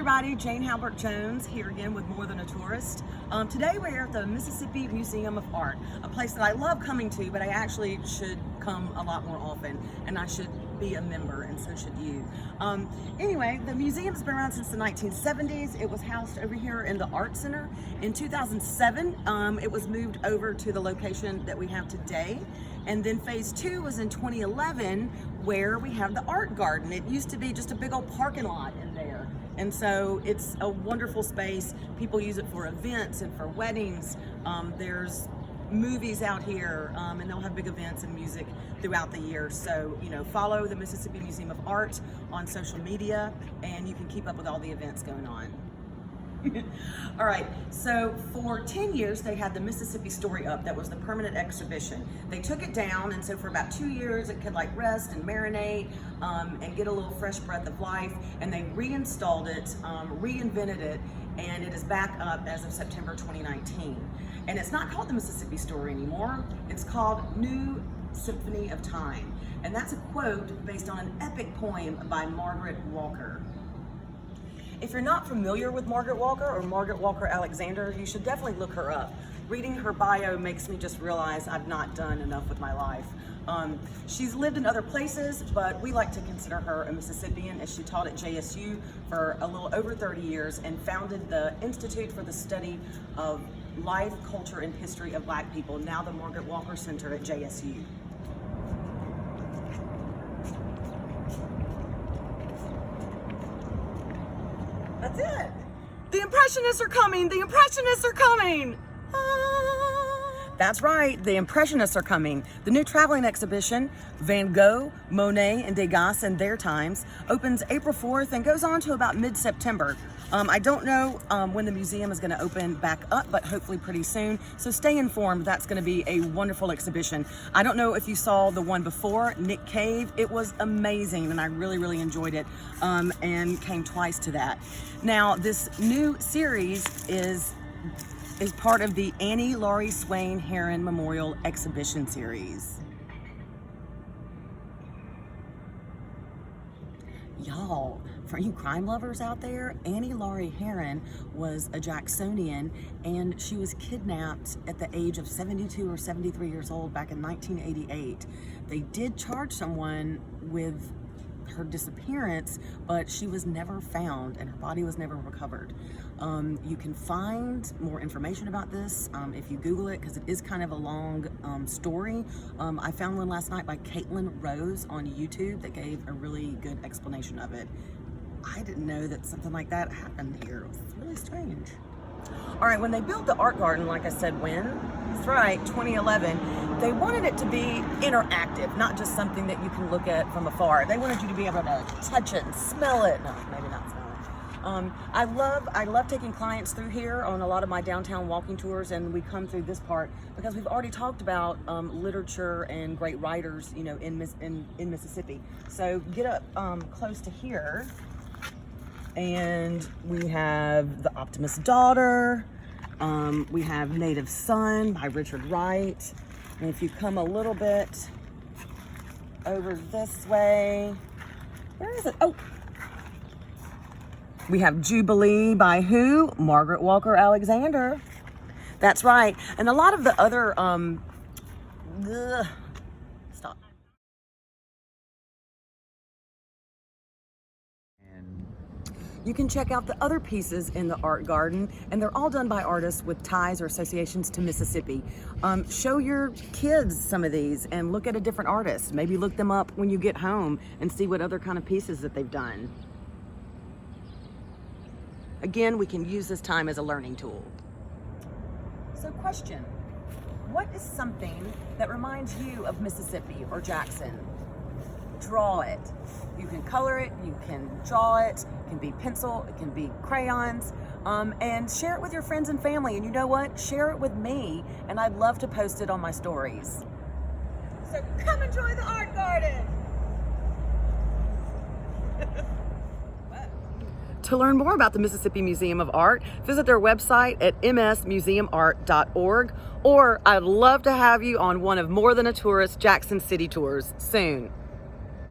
everybody, Jane Halbert Jones here again with More Than a Tourist. Today we're here at the Mississippi Museum of Art, a place that I love coming to, but I actually should come a lot more often, and I should be a member, and so should you. Anyway, the museum's been around since the 1970s. It was housed over here in the Art Center. In 2007, it was moved over to the location that we have today. And then phase 2 was in 2011, where we have the art garden. It used to be just a big old parking lot in there. And so it's a wonderful space. People use it for events and for weddings. There's movies out here, and they'll have big events and music throughout the year. So, follow the Mississippi Museum of Art on social media, and you can keep up with all the events going on. All right, so for 10 years they had the Mississippi Story up. That was the permanent exhibition. They took it down, and so for about 2 years it could rest and marinate and get a little fresh breath of life, and they reinstalled it, reinvented it, and it is back up as of September 2019. And it's not called the Mississippi Story anymore. It's called New Symphony of Time, and that's a quote based on an epic poem by Margaret Walker. If you're not familiar with Margaret Walker or Margaret Walker Alexander, you should definitely look her up. Reading her bio makes me just realize I've not done enough with my life. She's lived in other places, but we like to consider her a Mississippian, as she taught at JSU for a little over 30 years and founded the Institute for the Study of Life, Culture, and History of Black People, now the Margaret Walker Center at JSU. That's it. The Impressionists are coming. The Impressionists are coming. That's right. The Impressionists are coming. The new traveling exhibition, Van Gogh, Monet, and Degas in Their Times, opens April 4th and goes on to about mid-September. I don't know when the museum is going to open back up, but hopefully pretty soon. So stay informed. That's going to be a wonderful exhibition. I don't know if you saw the one before, Nick Cave. It was amazing, and I really, really enjoyed it, and came twice to that. Now, this new series is part of the Annie Laurie Swain Heron Memorial Exhibition Series. Y'all, for you crime lovers out there, Annie Laurie Heron was a Jacksonian, and she was kidnapped at the age of 72 or 73 years old back in 1988. They did charge someone with her disappearance, but she was never found and her body was never recovered. You can find more information about this if you Google it, because it is kind of a long story. I found one last night by Caitlin Rose on YouTube that gave a really good explanation of it. I didn't know that something like that happened here. It was really strange. All right, when they built the art garden, like I said, that's right, 2011, they wanted it to be interactive, not just something that you can look at from afar. They wanted you to be able to touch it and smell it. No, maybe not smell it. I love taking clients through here on a lot of my downtown walking tours, and we come through this part because we've already talked about literature and great writers, in Mississippi. So get up close to here. And we have The Optimist's Daughter. We have Native Son by Richard Wright. And if you come a little bit over this way, where is it? Oh, we have Jubilee by who? Margaret Walker Alexander. That's right. And a lot of the other, stop. You can check out the other pieces in the art garden, and they're all done by artists with ties or associations to Mississippi. Show your kids some of these and look at a different artist. Maybe look them up when you get home and see what other kind of pieces that they've done. Again, we can use this time as a learning tool. So question, what is something that reminds you of Mississippi or Jackson? Draw it. You can color it, you can draw it, it can be pencil, it can be crayons, and share it with your friends and family. And you know what? Share it with me, and I'd love to post it on my stories. So come enjoy the art garden. To learn more about the Mississippi Museum of Art, visit their website at msmuseumart.org, or I'd love to have you on one of More Than a Tourist Jackson City tours soon.